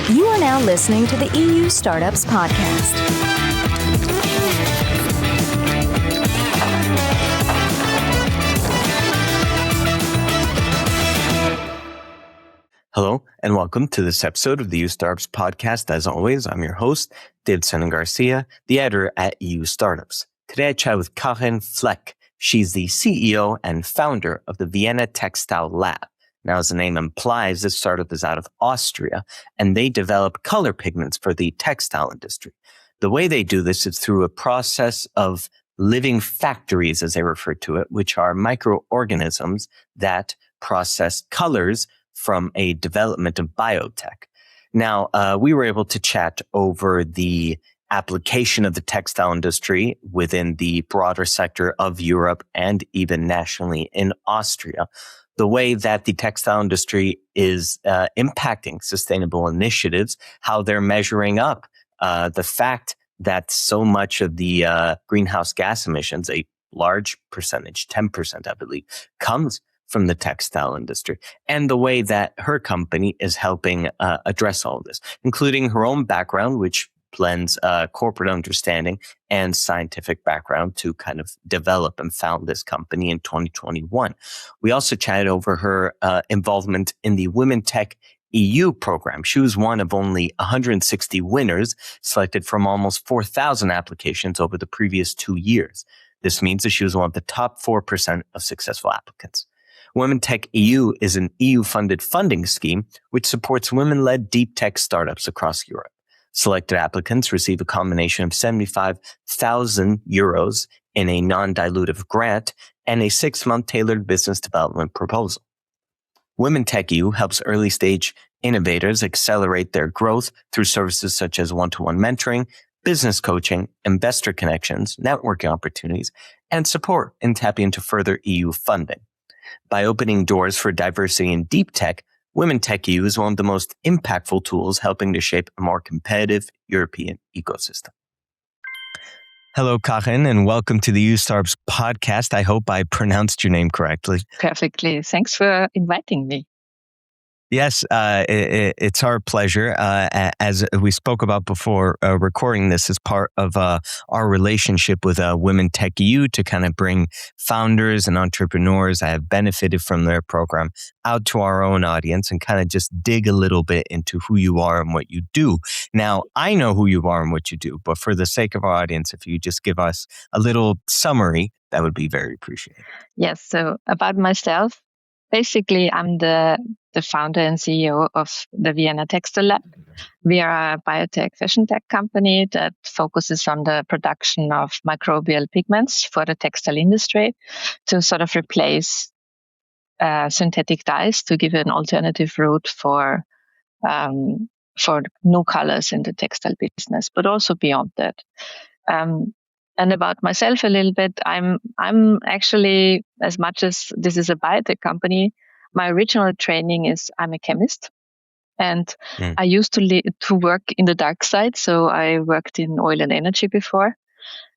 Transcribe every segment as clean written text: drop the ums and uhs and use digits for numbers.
You are now listening to the EU Startups Podcast. Hello, and welcome to this episode of the EU Startups Podcast. As always, I'm your host, David Garcia, the editor at EU Startups. Today I chat with Karin Fleck. She's the CEO and founder of the Vienna Textile Lab. Now, as the name implies, this startup is out of Austria, and they develop color pigments for the textile industry. The way they do this is through a process of living factories, as they refer to it, which are microorganisms that process colors from a development of biotech. Now, we were able to chat over the application of the textile industry within the broader sector of Europe and even nationally in Austria, the way that the textile industry is impacting sustainable initiatives, how they're measuring up, the fact that so much of the greenhouse gas emissions, a large percentage, 10%, I believe, comes from the textile industry, and the way that her company is helping address all of this, including her own background, which blends corporate understanding and scientific background to kind of develop and found this company in 2021. We also chatted over her involvement in the Women TechEU program. She was one of only 160 winners selected from almost 4,000 applications over the previous 2 years. This means that she was one of the top 4% of successful applicants. Women TechEU is an EU-funded funding scheme which supports women-led deep tech startups across Europe. Selected applicants receive a combination of 75,000 euros in a non-dilutive grant and a 6-month tailored business development proposal. Women TechEU helps early-stage innovators accelerate their growth through services such as one-to-one mentoring, business coaching, investor connections, networking opportunities, and support in tapping into further EU funding. By opening doors for diversity in deep tech, Women TechEU is one of the most impactful tools helping to shape a more competitive European ecosystem. Hello, Karin, and welcome to the EU Startups Podcast. I hope I pronounced your name correctly. Perfectly. Thanks for inviting me. Yes, it's our pleasure. As we spoke about before recording this, as part of our relationship with Women TechEU to kind of bring founders and entrepreneurs that have benefited from their program out to our own audience and kind of just dig a little bit into who you are and what you do. Now, I know who you are and what you do, but for the sake of our audience, if you just give us a little summary, that would be very appreciated. Yes, so about myself, basically, I'm the founder and CEO of the Vienna Textile Lab. We are a biotech fashion tech company that focuses on the production of microbial pigments for the textile industry to sort of replace synthetic dyes to give an alternative route for new colors in the textile business, but also beyond that. And about myself a little bit, I'm actually, as much as this is a biotech company, my original training is I'm a chemist, and I used to work in the dark side. So I worked in oil and energy before,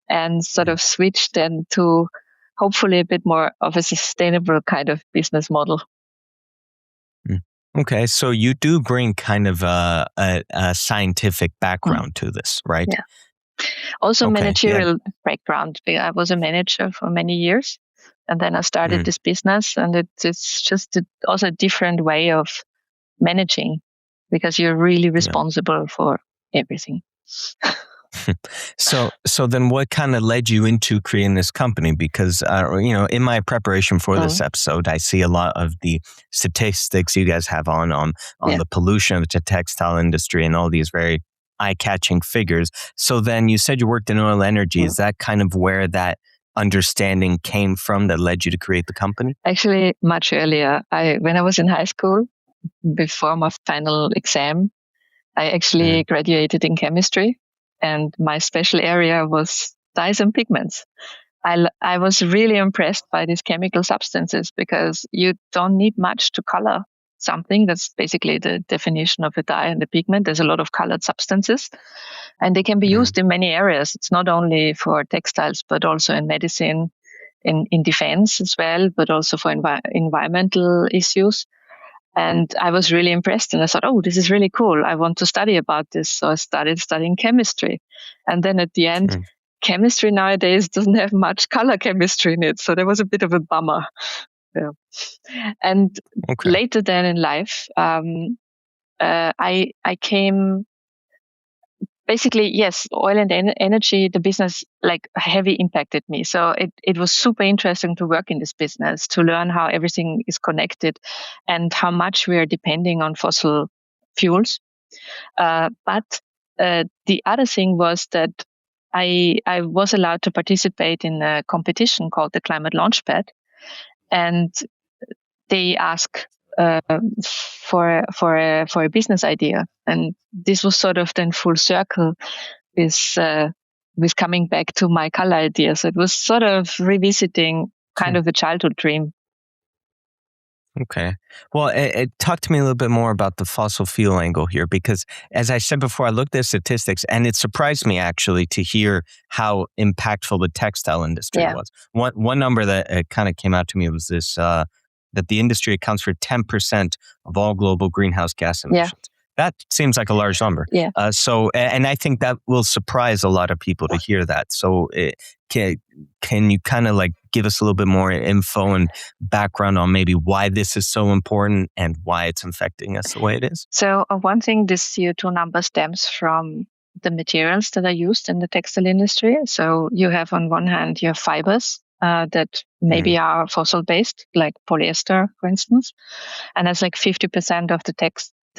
and sort of switched then to hopefully a bit more of a sustainable kind of business model. Okay, so you do bring kind of a scientific background to this, right? Yeah. Also managerial background. I was a manager for many years, and then I started this business, and it's just also a different way of managing because you're really responsible for everything. So then what kind of led you into creating this company? Because, in my preparation for this episode, I see a lot of the statistics you guys have on the pollution of the textile industry and all these very eye-catching figures. So then you said you worked in oil energy. Is that kind of where that understanding came from that led you to create the company? Actually, much earlier. When I was in high school, before my final exam, I actually graduated in chemistry, and my special area was dyes and pigments. I was really impressed by these chemical substances because you don't need much to color something. That's basically the definition of a dye and a pigment. There's a lot of colored substances, and they can be used in many areas. It's not only for textiles, but also in medicine, in defense as well, but also for environmental issues. And I was really impressed, and I thought, oh, this is really cool. I want to study about this. So I started studying chemistry. And then at the end, chemistry nowadays doesn't have much color chemistry in it. So there was a bit of a bummer. Yeah. And later then in life, I came, basically, yes, oil and energy, the business like heavy impacted me. So it was super interesting to work in this business, to learn how everything is connected and how much we are depending on fossil fuels. But the other thing was that I was allowed to participate in a competition called the Climate Launchpad, and they ask for a business idea, and this was sort of then full circle with coming back to my color idea. So it was sort of revisiting kind of a childhood dream. Okay. Well, talk to me a little bit more about the fossil fuel angle here, because as I said before, I looked at statistics and it surprised me actually to hear how impactful the textile industry was. One number that kind of came out to me was this, that the industry accounts for 10% of all global greenhouse gas emissions. That seems like a large number. So, and I think that will surprise a lot of people to hear that. So can you kind of like give us a little bit more info and background on maybe why this is so important and why it's affecting us the way it is? So one thing, this CO2 number stems from the materials that are used in the textile industry. So you have on one hand, you have fibers that maybe are fossil based, like polyester, for instance. And that's like 50% of the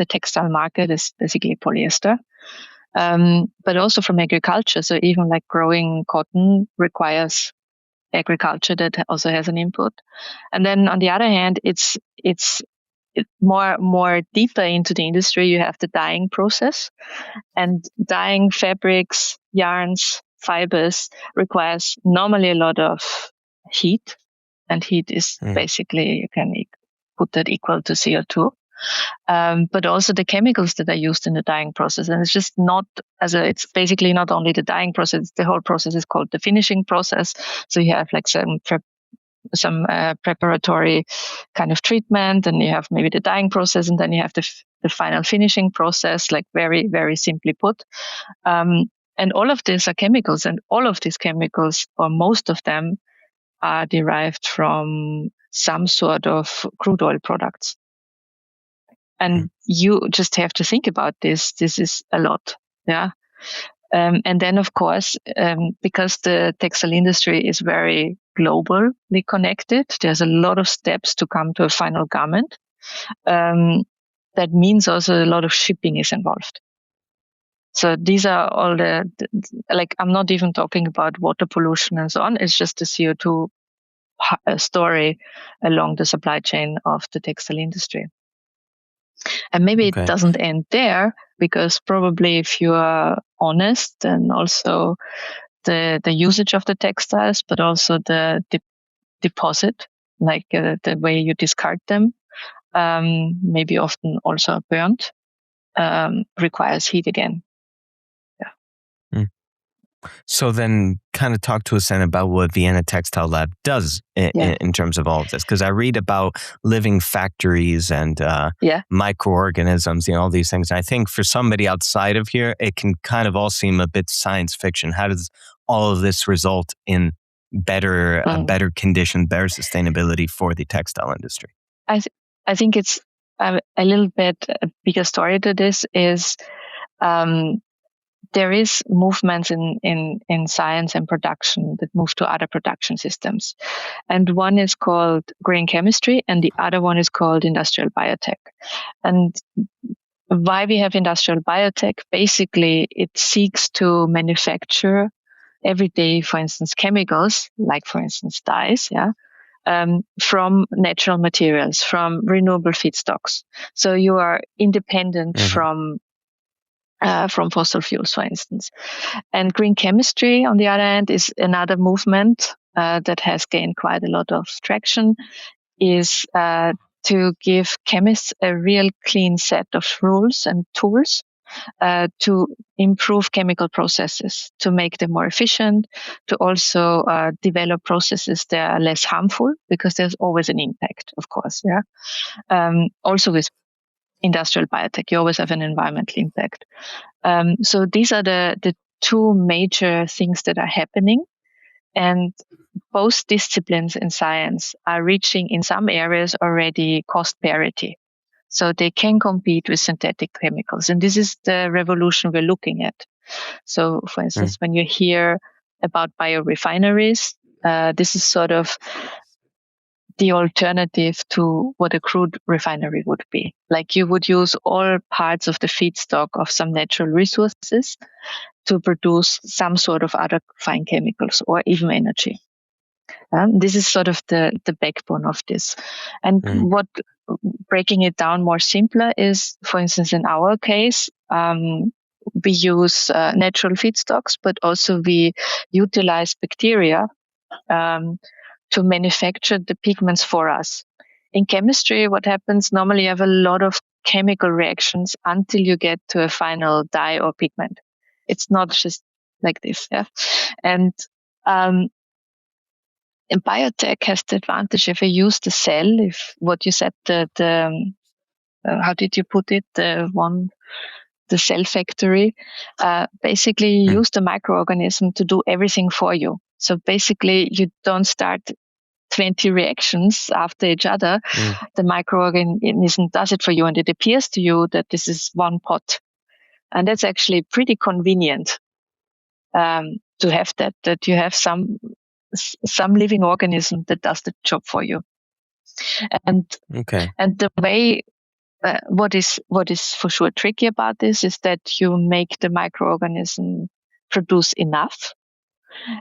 textile market is basically polyester. But also from agriculture. So even like growing cotton requires agriculture that also has an input. And then on the other hand, it's more deeper into the industry. You have the dyeing process, and dyeing fabrics, yarns, fibers requires normally a lot of heat, and heat is basically, you can put that equal to CO2. But also the chemicals that are used in the dyeing process. And it's just not it's basically not only the dyeing process, the whole process is called the finishing process. So you have like some preparatory kind of treatment, and you have maybe the dyeing process, and then you have the final finishing process, like very, very simply put. And all of these are chemicals, and all of these chemicals, or most of them, are derived from some sort of crude oil products. And you just have to think about this. This is a lot. Yeah. And then, of course, because the textile industry is very globally connected, there's a lot of steps to come to a final garment. That means also a lot of shipping is involved. So these are all like, I'm not even talking about water pollution and so on. It's just the CO2 story along the supply chain of the textile industry. And maybe it doesn't end there, because probably if you are honest, and also the usage of the textiles, but also the deposit, like the way you discard them, maybe often also burnt, requires heat again. So then kind of talk to us then about what Vienna Textile Lab does in terms of all of this. Because I read about living factories and microorganisms, all these things. And I think for somebody outside of here, it can kind of all seem a bit science fiction. How does all of this result in better condition, better sustainability for the textile industry? I think it's a little bit a bigger story to this is there is movements in science and production that move to other production systems. And one is called green chemistry, and the other one is called industrial biotech. And why we have industrial biotech, basically it seeks to manufacture every day, for instance, chemicals, like for instance dyes, from natural materials, from renewable feedstocks. So you are independent from fossil fuels, for instance. And green chemistry, on the other hand, is another movement that has gained quite a lot of traction, is to give chemists a real clean set of rules and tools to improve chemical processes, to make them more efficient, to also develop processes that are less harmful, because there's always an impact, of course. Yeah. Also with industrial biotech, you always have an environmental impact. So these are the two major things that are happening. And both disciplines in science are reaching in some areas already cost parity. So they can compete with synthetic chemicals. And this is the revolution we're looking at. So for instance, when you hear about biorefineries, this is sort of the alternative to what a crude refinery would be. Like you would use all parts of the feedstock of some natural resources to produce some sort of other fine chemicals or even energy. This is sort of the backbone of this. And what breaking it down more simpler is, for instance, in our case, we use natural feedstocks, but also we utilize bacteria to manufacture the pigments for us. In chemistry, what happens normally, you have a lot of chemical reactions until you get to a final dye or pigment. It's not just like this. Yeah? And biotech has the advantage if you use the cell, if what you said, how did you put it? The cell factory, basically use the microorganism to do everything for you. So basically you don't start 20 reactions after each other. The microorganism does it for you, and it appears to you that this is one pot. And that's actually pretty convenient to have that you have some living organism that does the job for you. And the way what is for sure tricky about this is that you make the microorganism produce enough,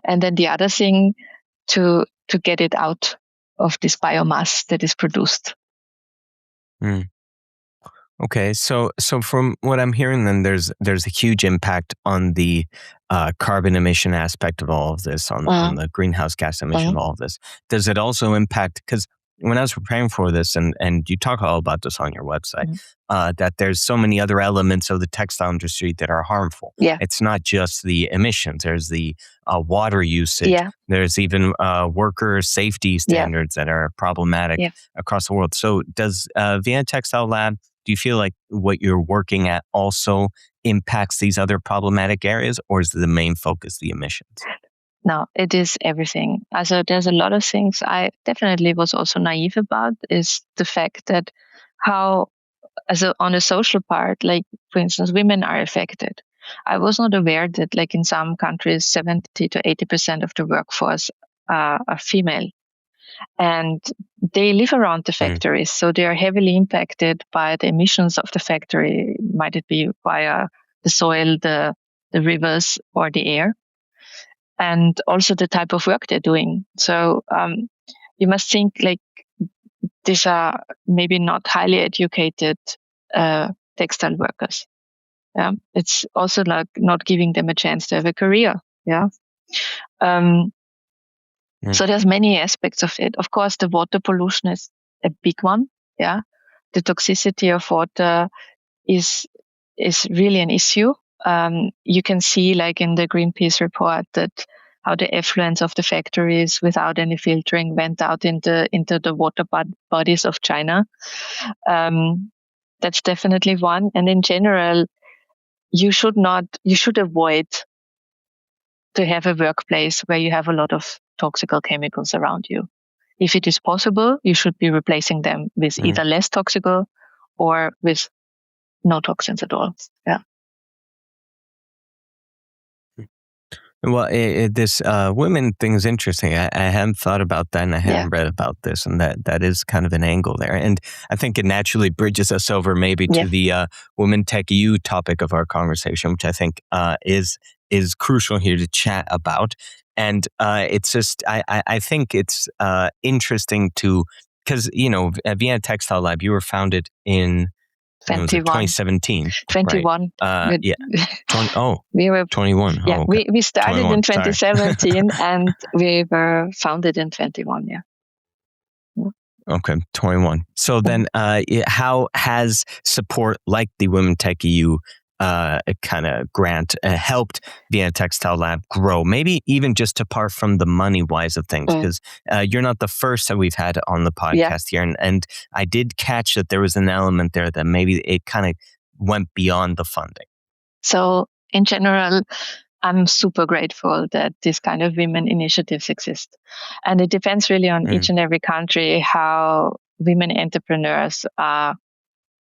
and then the other thing to get it out of this biomass that is produced. Okay, so from what I'm hearing, then there's a huge impact on the carbon emission aspect of all of this, on the greenhouse gas emission of all of this. Does it also impact, because when I was preparing for this, and you talk all about this on your website, that there's so many other elements of the textile industry that are harmful. Yeah. It's not just the emissions. There's the water usage. Yeah. There's even worker safety standards that are problematic across the world. So does Vienna Textile Lab, do you feel like what you're working at also impacts these other problematic areas, or is the main focus the emissions? No, it is everything. Also, there's a lot of things I definitely was also naive about, is the fact that how, on a social part, like, for instance, women are affected. I was not aware that, like, in some countries, 70 to 80% of the workforce are female. And they live around the factories, so they are heavily impacted by the emissions of the factory. Might it be via the soil, the rivers, or the air, and also the type of work they're doing. So you must think, like, these are maybe not highly educated textile workers. Yeah, it's also like not giving them a chance to have a career. Yeah. So there's many aspects of it. Of course, the water pollution is a big one. Yeah. The toxicity of water is really an issue. You can see, like in the Greenpeace report, that how the effluents of the factories without any filtering went out into the water bodies of China. That's definitely one. And in general, you should avoid to have a workplace where you have a lot of toxic chemicals around you. If it is possible, you should be replacing them with either less toxic or with no toxins at all. Yeah. Well, this women thing is interesting. I hadn't thought about that, and I hadn't read about this, and that is kind of an angle there. And I think it naturally bridges us over maybe to the Women TechEU topic of our conversation, which I think is crucial here to chat about. And it's just, I think it's interesting to, because, at Vienna Textile Lab, you were founded in 2017. 21. Right? Yeah. We were 21. Yeah, oh, okay. we started 21, in 2017 and we were founded in 21. Yeah. Okay, 21. So then, how has support like the Women TechEU kind of grant helped Vienna Textile Lab grow? Maybe even just apart from the money wise of things, because you're not the first that we've had on the podcast here. And I did catch that there was an element there that maybe it kind of went beyond the funding. So in general, I'm super grateful that this kind of women initiatives exist. And it depends really on each and every country how women entrepreneurs are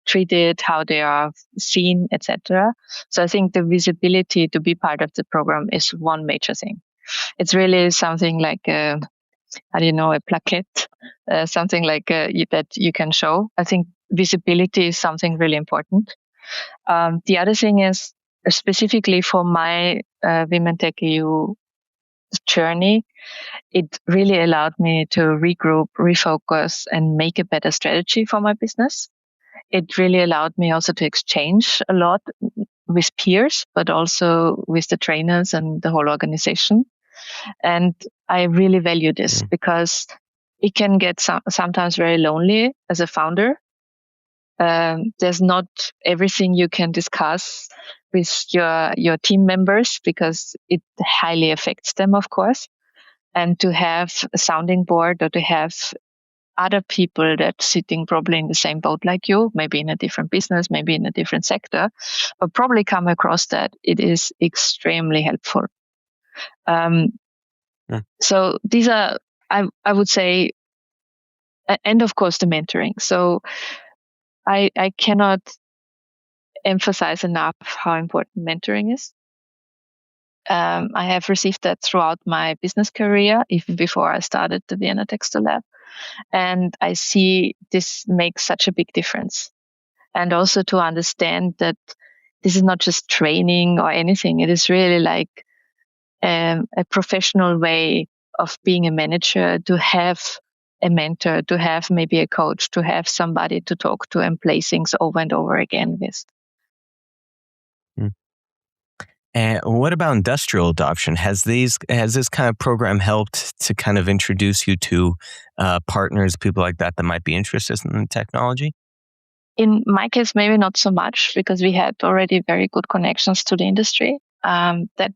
treated, how they are seen, etc. So I think the visibility to be part of the program is one major thing. It's really something like a plaquette, something like that you can show. I think visibility is something really important. The other thing is, specifically for my Women TechEU journey, it really allowed me to regroup, refocus, and make a better strategy for my business. It really allowed me also to exchange a lot with peers, but also with the trainers and the whole organization. And I really value this because it can get sometimes very lonely as a founder. There's not everything you can discuss with your team members because it highly affects them, of course. And to have a sounding board or to have other people that sitting probably in the same boat like you, maybe in a different business, maybe in a different sector, but probably come across that, it is extremely helpful. So these are, I would say, and of course the mentoring. So I cannot emphasize enough how important mentoring is. I have received that throughout my business career, even before I started the Vienna Textile Lab. And I see this makes such a big difference. And also to understand that this is not just training or anything. It is really like a professional way of being a manager, to have a mentor, to have maybe a coach, to have somebody to talk to and play things over and over again with. And what about industrial adoption? Has this kind of program helped to kind of introduce you to partners, people like that might be interested in the technology? In my case, maybe not so much because we had already very good connections to the industry. That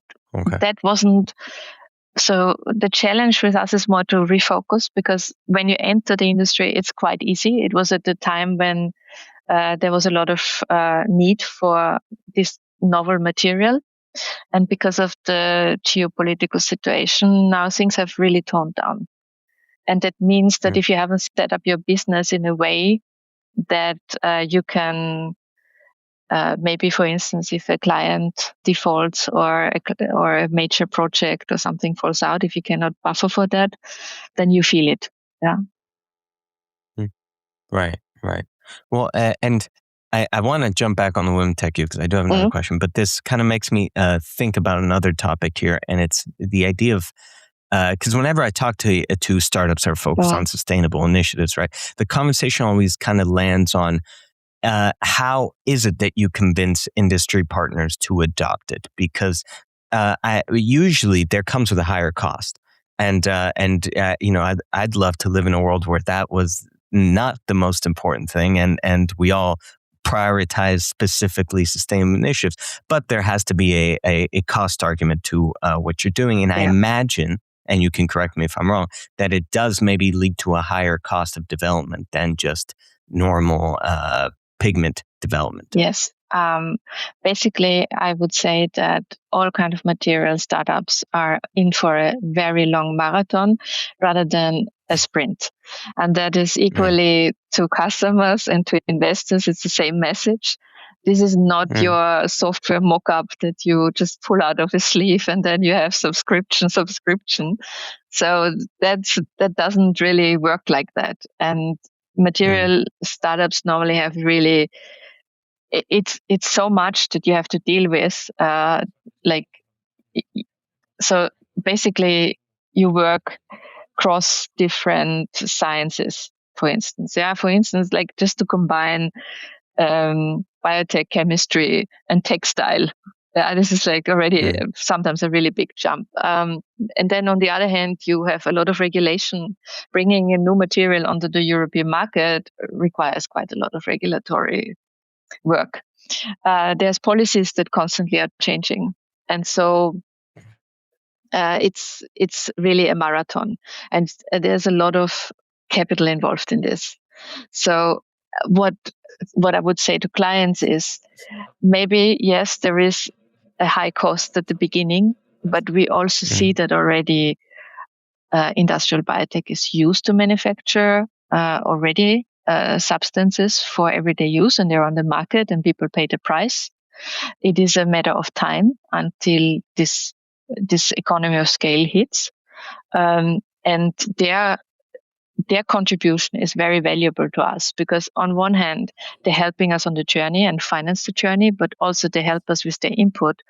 wasn't. So the challenge with us is more to refocus, because when you enter the industry, it's quite easy. It was at the time when there was a lot of need for this novel material. And because of the geopolitical situation, now things have really toned down. And that means that if you haven't set up your business in a way that you can, maybe, for instance, if a client defaults or a major project or something falls out, if you cannot buffer for that, then you feel it. Yeah. Right. Well, and I want to jump back on the Women TechEU because I do have another question, but this kind of makes me think about another topic here, and it's the idea of because whenever I talk to startups that are focused on sustainable initiatives, right, the conversation always kind of lands on how is it that you convince industry partners to adopt it? Because usually there comes with a higher cost, and I'd love to live in a world where that was not the most important thing, and we all prioritize specifically sustainable initiatives, but there has to be a cost argument to what you're doing. And I imagine, and you can correct me if I'm wrong, that it does maybe lead to a higher cost of development than just normal pigment development. Yes. Basically, I would say that all kind of material startups are in for a very long marathon rather than a sprint. And that is equally to customers and to investors. It's the same message. This is not your software mock-up that you just pull out of a sleeve and then you have subscription. So that doesn't really work like that. And material startups normally have really, it's so much that you have to deal with. So basically you work cross different sciences, for instance. For instance, like just to combine biotech, chemistry, and textile. This is like already sometimes a really big jump. And then on the other hand, you have a lot of regulation. Bringing a new material onto the European market requires quite a lot of regulatory work. there's policies that constantly are changing. And so it's really a marathon, and there's a lot of capital involved in this. So what I would say to clients is, maybe, yes, there is a high cost at the beginning, but we also see that already industrial biotech is used to manufacture already substances for everyday use, and they're on the market and people pay the price. It is a matter of time until this economy of scale hits. And their contribution is very valuable to us, because on one hand, they're helping us on the journey and finance the journey, but also they help us with their input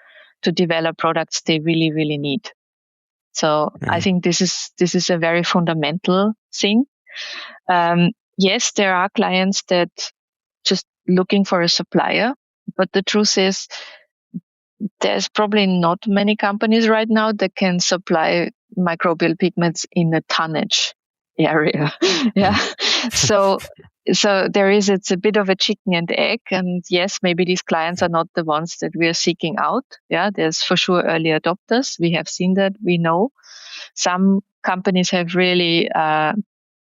to develop products they really, really need. So I think this is a very fundamental thing. Yes, there are clients that just looking for a supplier, but the truth is there's probably not many companies right now that can supply microbial pigments in a tonnage area. Yeah. So it's a bit of a chicken and egg. And yes, maybe these clients are not the ones that we are seeking out. Yeah. There's for sure early adopters. We have seen that. We know some companies have really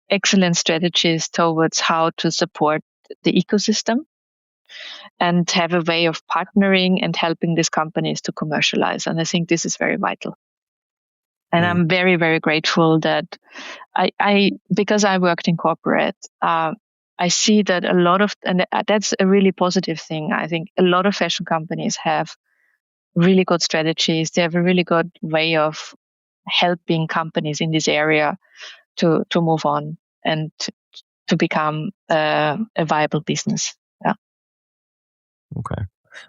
excellent strategies towards how to support the ecosystem and have a way of partnering and helping these companies to commercialize. And I think this is very vital. And I'm very, very grateful that because I worked in corporate, I see that a lot of, and that's a really positive thing. I think a lot of fashion companies have really good strategies. They have a really good way of helping companies in this area to move on and to become a viable business. Yeah. Okay.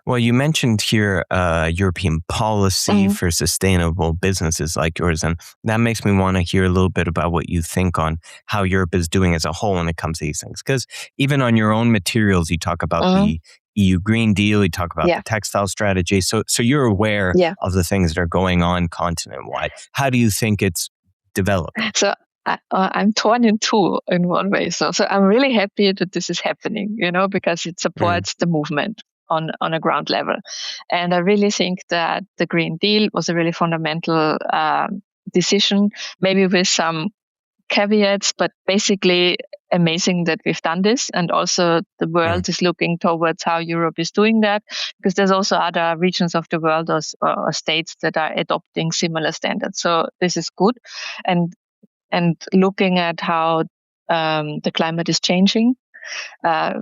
Well, you mentioned here European policy for sustainable businesses like yours, and that makes me want to hear a little bit about what you think on how Europe is doing as a whole when it comes to these things. Because even on your own materials, you talk about the EU Green Deal, you talk about the textile strategy. So you're aware of the things that are going on continent-wide. How do you think it's developed? So I'm torn in two in one way. So I'm really happy that this is happening, because it supports the movement on a ground level. And I really think that the Green Deal was a really fundamental decision, maybe with some caveats, but basically amazing that we've done this. And also the world is looking towards how Europe is doing that, because there's also other regions of the world or states that are adopting similar standards. So this is good. And looking at how the climate is changing,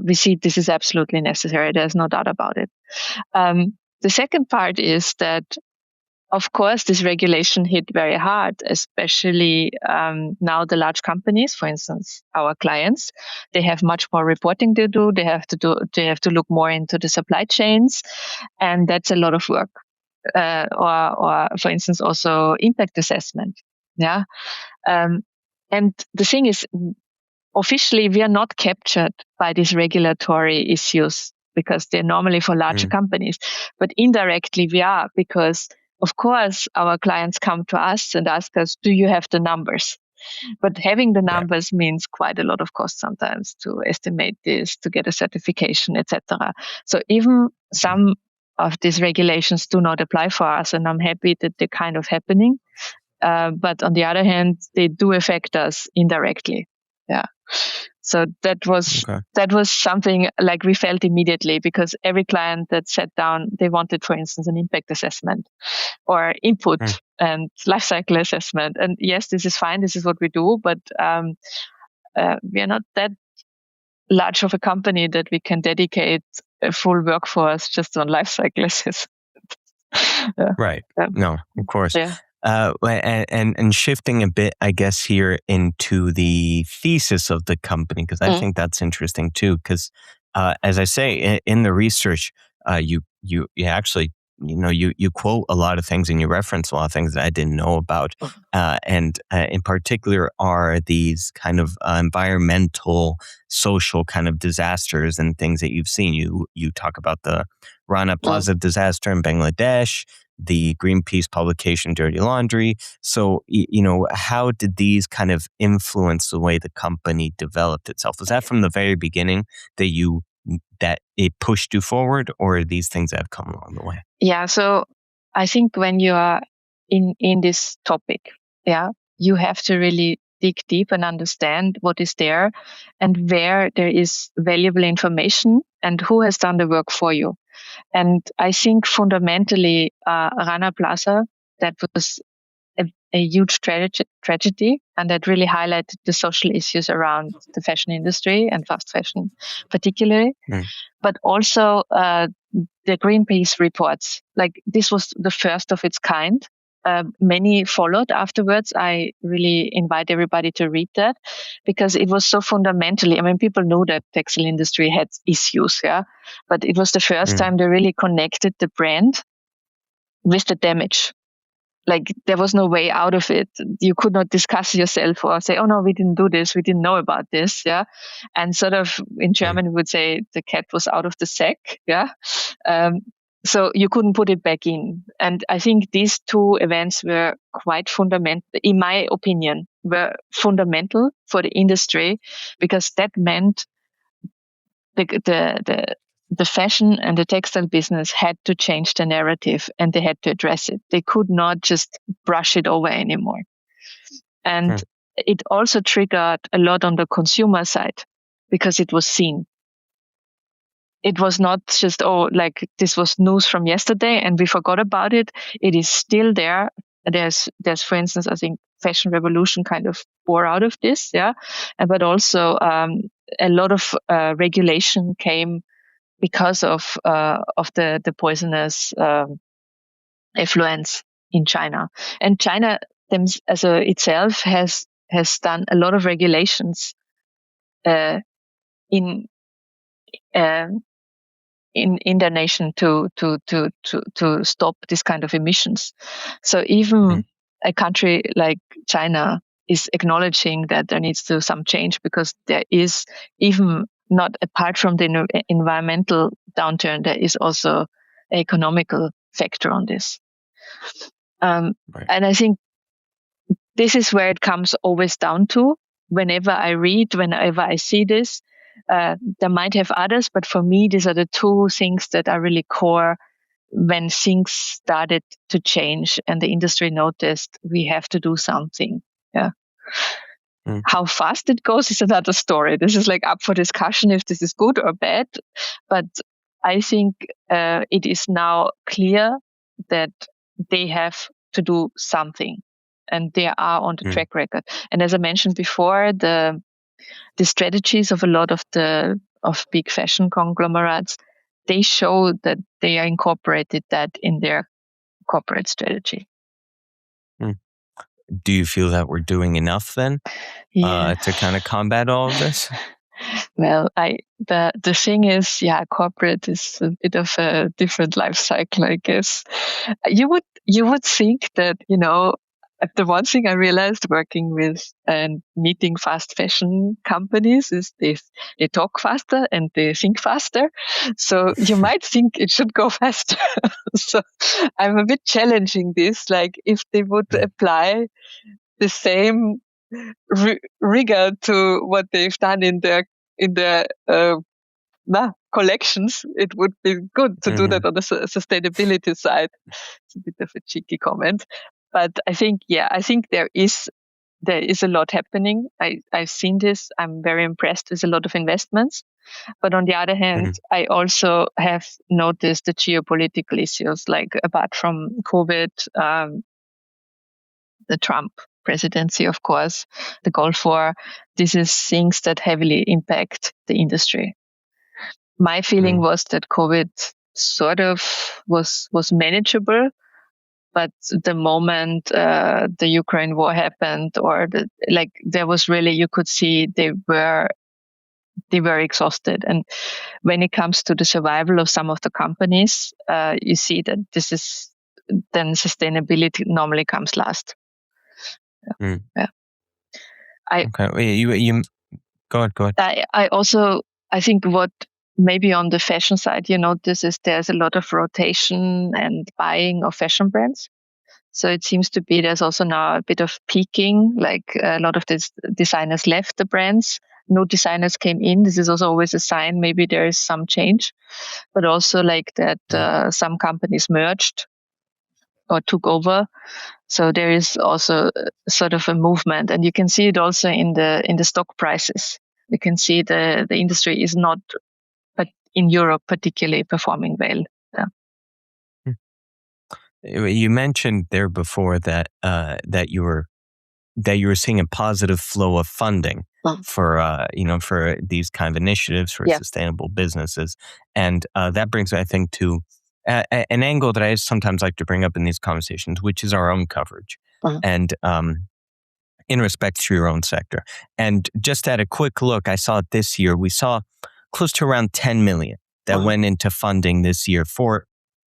we see this is absolutely necessary. There's no doubt about it. The second part is that, of course, this regulation hit very hard, especially now the large companies, for instance, our clients, they have much more reporting to do. They have to look more into the supply chains, and that's a lot of work. Or for instance, also impact assessment. Yeah. And the thing is, officially, we are not captured by these regulatory issues because they're normally for larger companies, but indirectly we are, because of course our clients come to us and ask us, do you have the numbers? But having the numbers means quite a lot of cost sometimes to estimate this, to get a certification, etc. So even some of these regulations do not apply for us, and I'm happy that they're kind of happening. But on the other hand, they do affect us indirectly. Yeah. So that was something like we felt immediately, because every client that sat down, they wanted, for instance, an impact assessment or input and life cycle assessment. And yes, this is fine. This is what we do, but we are not that large of a company that we can dedicate a full workforce just on life cycle assessment. Right. No, of course. Yeah. And shifting a bit, I guess, here into the thesis of the company, because I think that's interesting too. Because as I say in the research, you actually you quote a lot of things and you reference a lot of things that I didn't know about, and in particular are these kind of environmental, social kind of disasters and things that you've seen. You talk about the Rana Plaza disaster in Bangladesh, the Greenpeace publication Dirty Laundry. So, how did these kind of influence the way the company developed itself? Was that from the very beginning that you that it pushed you forward, or are these things that have come along the way? Yeah. So I think when you are in this topic, you have to really dig deep and understand what is there and where there is valuable information and who has done the work for you. And I think fundamentally, Rana Plaza, that was a huge tragedy, and that really highlighted the social issues around the fashion industry and fast fashion particularly, but also the Greenpeace reports. Like, this was the first of its kind. Many followed afterwards. I really invite everybody to read that, because it was so fundamentally, I mean, people knew that textile industry had issues, but it was the first time they really connected the brand with the damage. Like, there was no way out of it. You could not discuss yourself or say, oh no, we didn't do this, we didn't know about this, and sort of in German we would say the cat was out of the sack, so you couldn't put it back in. And I think these two events were quite fundamental, in my opinion, were fundamental for the industry, because that meant the fashion and the textile business had to change the narrative, and they had to address it. They could not just brush it over anymore. And it also triggered a lot on the consumer side, because it was seen. It was not just, like this was news from yesterday and we forgot about it. It is still there. There's, for instance, I think Fashion Revolution kind of bore out of this, but also a lot of regulation came because of the poisonous effluents in China. And China itself has done a lot of regulations in their nation to stop this kind of emissions. So even a country like China is acknowledging that there needs to be some change, because there is, even not apart from the environmental downturn, there is also an economical factor on this. And I think this is where it comes always down to. Whenever I read, whenever I see this, there might have others, but for me, these are the two things that are really core when things started to change and the industry noticed we have to do something. How fast it goes is another story. This is like up for discussion if this is good or bad. But I think it is now clear that they have to do something, and they are on the track record. And as I mentioned before, the strategies of a lot of big fashion conglomerates, they show that they are incorporated that in their corporate strategy. Do you feel that we're doing enough then to kind of combat all of this? Well, the thing is, corporate is a bit of a different life cycle, I guess. You would think that, the one thing I realized working with and meeting fast fashion companies is they talk faster and they think faster. So you might think it should go faster. So I'm a bit challenging this, like if they would apply the same rigor to what they've done in their collections, it would be good to do that on the sustainability side. It's a bit of a cheeky comment, but I think there is a lot happening. I've seen this. I'm very impressed with a lot of investments. But on the other hand, I also have noticed the geopolitical issues, like apart from COVID, the Trump presidency, of course, the Gulf War. This is things that heavily impact the industry. My feeling was that COVID sort of was manageable, but the moment the Ukraine war happened, or there was really, you could see they were exhausted. And when it comes to the survival of some of the companies, you see that this is then sustainability normally comes last. Okay. You go ahead. I think what maybe on the fashion side, you notice is there's a lot of rotation and buying of fashion brands. So it seems to be there's also now a bit of peaking, like a lot of these designers left the brands. no designers came in. This is also always a sign maybe there is some change, but also like that some companies merged or took over. So there is also sort of a movement, and you can see it also in the stock prices. You can see the industry is not, but in Europe particularly, performing well. Yeah. You mentioned there before that that you were seeing a positive flow of funding for for these kind of initiatives for sustainable businesses, and that brings me, I think, to an angle that I sometimes like to bring up in these conversations, which is our own coverage, and in respect to your own sector. And just at a quick look, I saw it this year. We saw close to around 10 million that went into funding this year for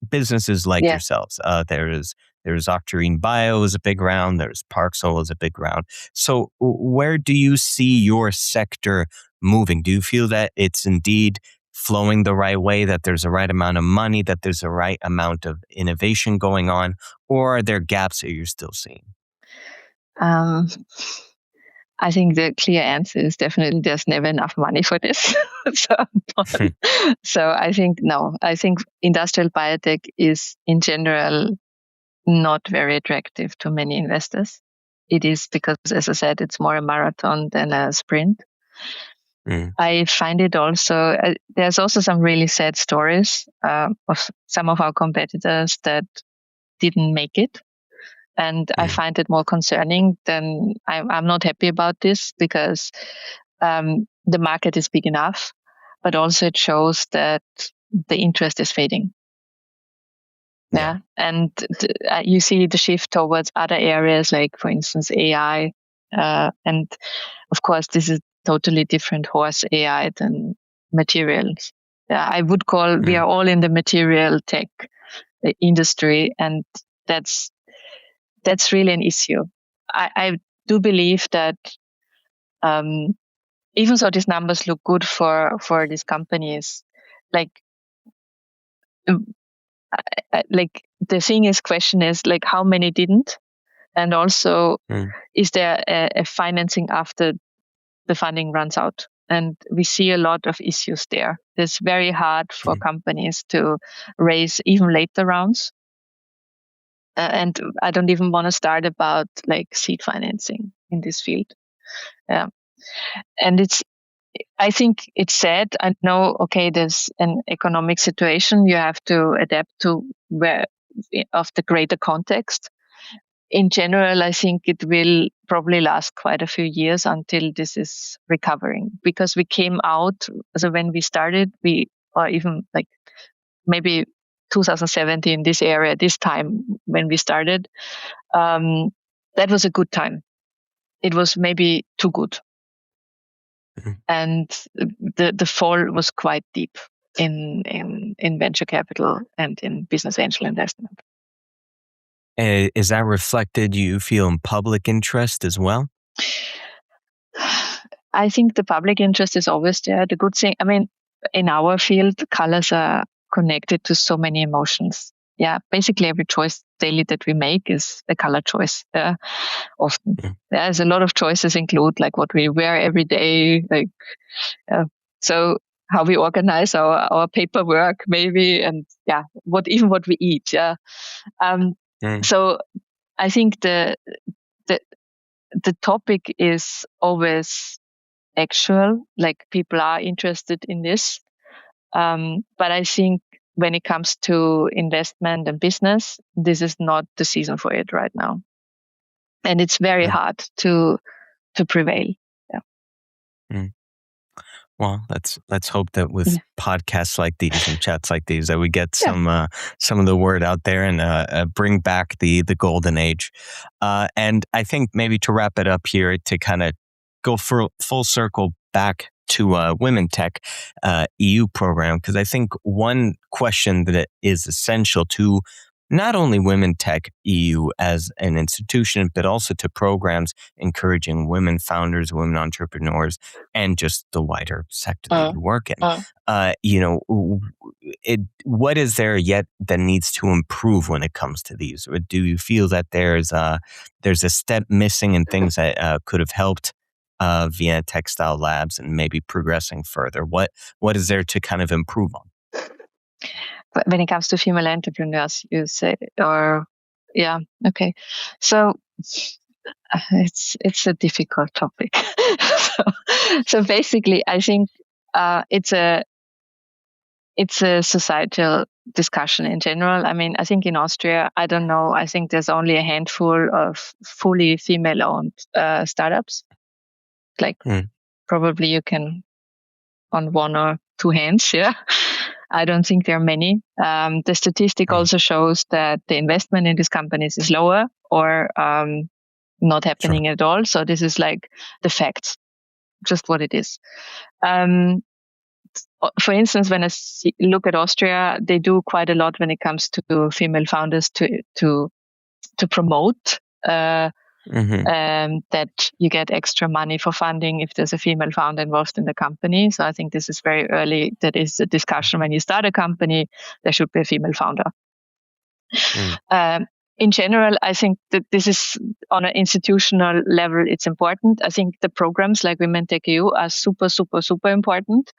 businesses like yourselves. There's Octarine Bio is a big round. There's Parksol is a big round. So where do you see your sector moving? Do you feel that it's indeed flowing the right way, that there's the right amount of money, that there's the right amount of innovation going on, or are there gaps that you're still seeing? I think the clear answer is definitely there's never enough money for this. So I think no. I think industrial biotech is in general not very attractive to many investors. It is because, as I said, it's more a marathon than a sprint. I find it also, there's also some really sad stories of some of our competitors that didn't make it. And I find it more concerning than I'm not happy about this, because the market is big enough, but also it shows that the interest is fading. Yeah. And you see the shift towards other areas, like, for instance, AI. And of course, this is totally different horse, AI, than materials. I would call, we are all in the material tech industry, and that's really an issue. I do believe that even though these numbers look good for these companies, like the question is like how many didn't, and also is there a financing after the funding runs out? And we see a lot of issues there. It's very hard for companies to raise even later rounds. And I don't even want to start about like seed financing in this field. Yeah. And I think it's sad. I know, okay, there's an economic situation. You have to adapt to of the greater context. In general, I think it will probably last quite a few years until this is recovering, because we came out, so when we started, or even like maybe 2017, this area, this time when we started, that was a good time. It was maybe too good. And the fall was quite deep in venture capital and in business angel investment. Is that reflected, you feel, in public interest as well? I think the public interest is always there. The good thing, I mean, in our field, colors are connected to so many emotions. Yeah, basically every choice daily that we make is a color choice. Often, there's a lot of choices include like what we wear every day, like so how we organize our paperwork, maybe, and what we eat. Yeah. So I think the topic is always actual, like people are interested in this. But I think when it comes to investment and business, this is not the season for it right now. And it's very hard to prevail. Yeah. Well, let's hope that with podcasts like these and chats like these that we get some of the word out there and bring back the golden age. And I think maybe to wrap it up here, to kind of go full circle back to Women Tech EU program, because I think one question that is essential to not only Women Tech EU as an institution, but also to programs encouraging women founders, women entrepreneurs, and just the wider sector that you work in. What is there yet that needs to improve when it comes to these? Or do you feel that there's a step missing and things that could have helped Vienna Textile Labs and maybe progressing further? What is there to kind of improve on? When it comes to female entrepreneurs, you say, or yeah, okay. So it's a difficult topic. so basically, I think it's a societal discussion in general. I mean, I think in Austria, I don't know. I think there's only a handful of fully female-owned startups. Like probably you can on one or two hands. Yeah. I don't think there are many. The statistic also shows that the investment in these companies is lower or not happening at all. So this is like the facts, just what it is. For instance, when I look at Austria, they do quite a lot when it comes to female founders to promote that you get extra money for funding if there's a female founder involved in the company. So I think this is very early. That is a discussion when you start a company, there should be a female founder. In general, I think that this is on an institutional level, it's important. I think the programs like Women TechEU are super, super, super important.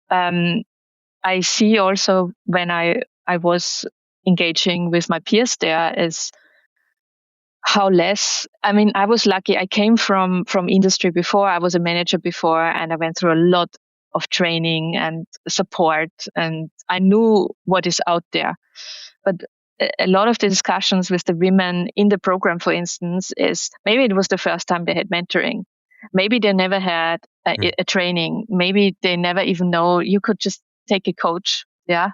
I see also when I was engaging with my peers there is how less, I mean, I was lucky. I came from industry before. I was a manager before, and I went through a lot of training and support, and I knew what is out there. But a lot of the discussions with the women in the program, for instance, is maybe it was the first time they had mentoring. Maybe they never had a training. Maybe they never even know you could just take a coach. Yeah.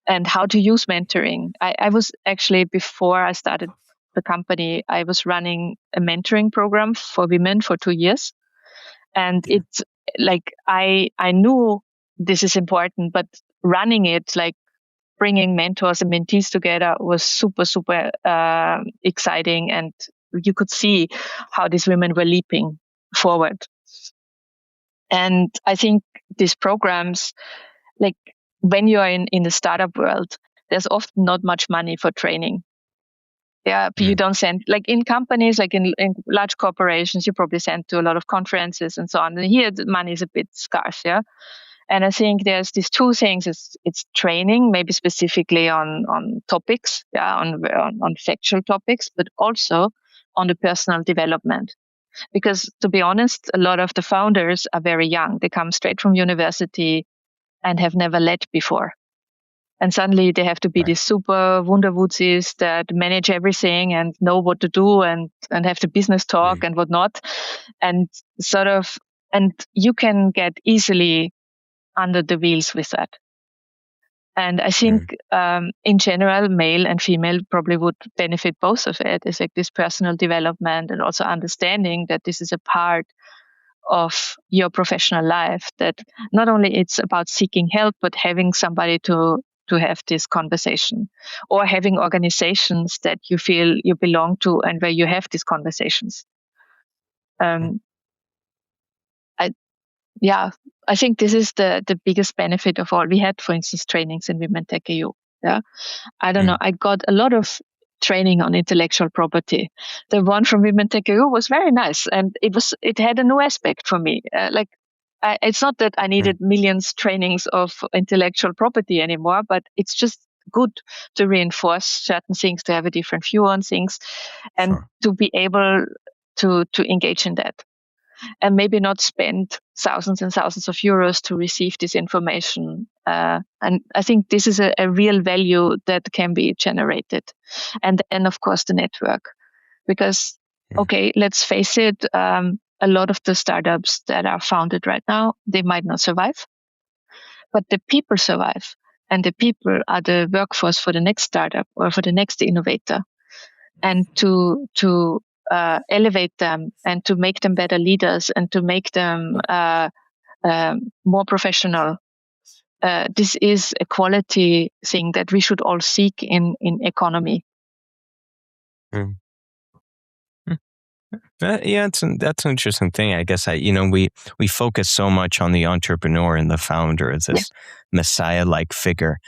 And how to use mentoring. I was actually, before I started the company, I was running a mentoring program for women for 2 years. And it's like, I knew this is important, but running it, like bringing mentors and mentees together was super, super exciting. And you could see how these women were leaping forward. And I think these programs, like when you are in the startup world, there's often not much money for training. Yeah, you don't send, like in companies, like in large corporations, you probably send to a lot of conferences and so on. And here, the money is a bit scarce, yeah. And I think there's these two things: it's training, maybe specifically on topics, yeah, on factual topics, but also on the personal development. Because to be honest, a lot of the founders are very young; they come straight from university and have never led before. And suddenly they have to be these super wunderwutzis that manage everything and know what to do and have the business talk and whatnot. And and you can get easily under the wheels with that. And I think in general, male and female probably would benefit both of it. It's like this personal development and also understanding that this is a part of your professional life, that not only it's about seeking help, but having somebody to have this conversation, or having organizations that you feel you belong to and where you have these conversations. I think this is the biggest benefit of all. We had, for instance, trainings in Women TechEU. Yeah, I don't know. I got a lot of training on intellectual property. The one from Women TechEU was very nice, and it had a new aspect for me. It's not that I needed millions trainings of intellectual property anymore, but it's just good to reinforce certain things, to have a different view on things, and to be able to engage in that. And maybe not spend thousands and thousands of euros to receive this information. And I think this is a real value that can be generated. And then, of course, the network. Because, okay, let's face it, a lot of the startups that are founded right now, they might not survive. But the people survive. And the people are the workforce for the next startup or for the next innovator. And to elevate them and to make them better leaders and to make them more professional. This is a quality thing that we should all seek in economy. That's an interesting thing. I guess we focus so much on the entrepreneur and the founder as this messiah-like figure.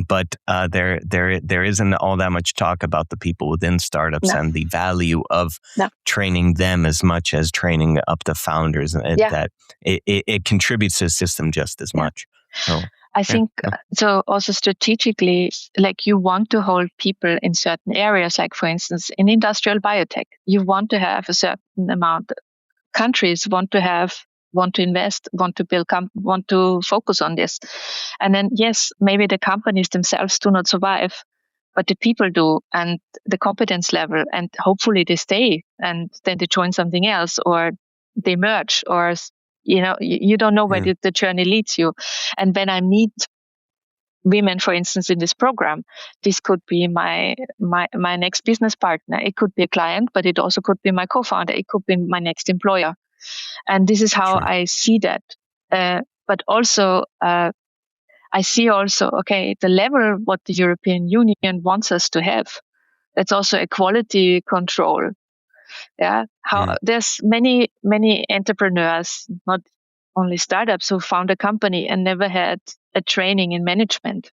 but there isn't all that much talk about the people within startups and the value of training them as much as training up the founders. That it contributes to the system just as much. So, I think so. Also strategically, like you want to hold people in certain areas, like for instance, in industrial biotech, you want to have a certain amount. Countries want to invest, want to build, want to focus on this. And then, yes, maybe the companies themselves do not survive, but the people do, and the competence level, and hopefully they stay, and then they join something else, or they merge, or, you don't know where the journey leads you. And when I meet women, for instance, in this program, this could be my next business partner. It could be a client, but it also could be my co-founder. It could be my next employer. And this is how I see that. But also, I see also, the level what the European Union wants us to have. That's also a quality control. Yeah. There's many entrepreneurs, not only startups, who found a company and never had a training in management.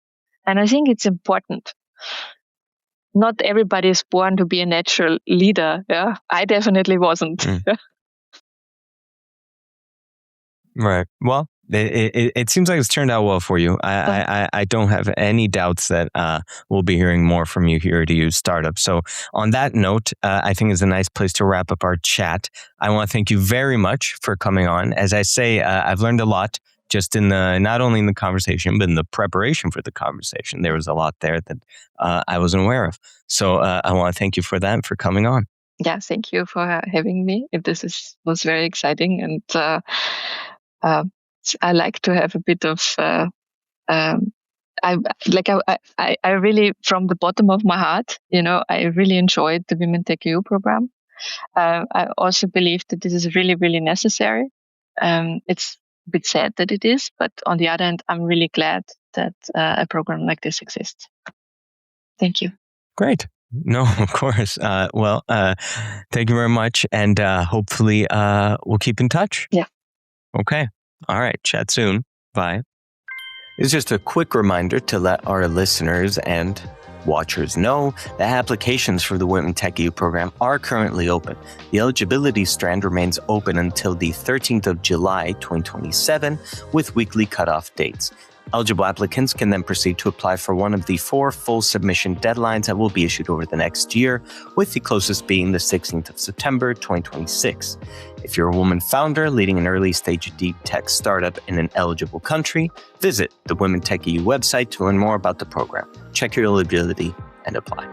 And I think it's important. Not everybody is born to be a natural leader. Yeah. I definitely wasn't. Right. Well, it seems like it's turned out well for you. I don't have any doubts that we'll be hearing more from you here at EU Startup. So on that note, I think is a nice place to wrap up our chat. I want to thank you very much for coming on. As I say, I've learned a lot just in not only in the conversation, but in the preparation for the conversation. There was a lot there that I wasn't aware of. So I want to thank you for that and for coming on. Yeah, thank you for having me. This was very exciting, and I like to have a bit of. I really, from the bottom of my heart, I really enjoyed the Women TechEU program. I also believe that this is really, really necessary. It's a bit sad that it is, but on the other hand, I'm really glad that a program like this exists. Thank you. Great. No, of course. Thank you very much. And hopefully we'll keep in touch. Yeah. Okay. All right. Chat soon. Bye. It's just a quick reminder to let our listeners and watchers know that applications for the Women TechEU program are currently open. The eligibility strand remains open until the 13th of July, 2027, with weekly cutoff dates. Eligible applicants can then proceed to apply for one of the 4 full submission deadlines that will be issued over the next year, with the closest being the 16th of September, 2026. If you're a woman founder leading an early-stage deep tech startup in an eligible country, visit the Women TechEU website to learn more about the program. Check your eligibility and apply.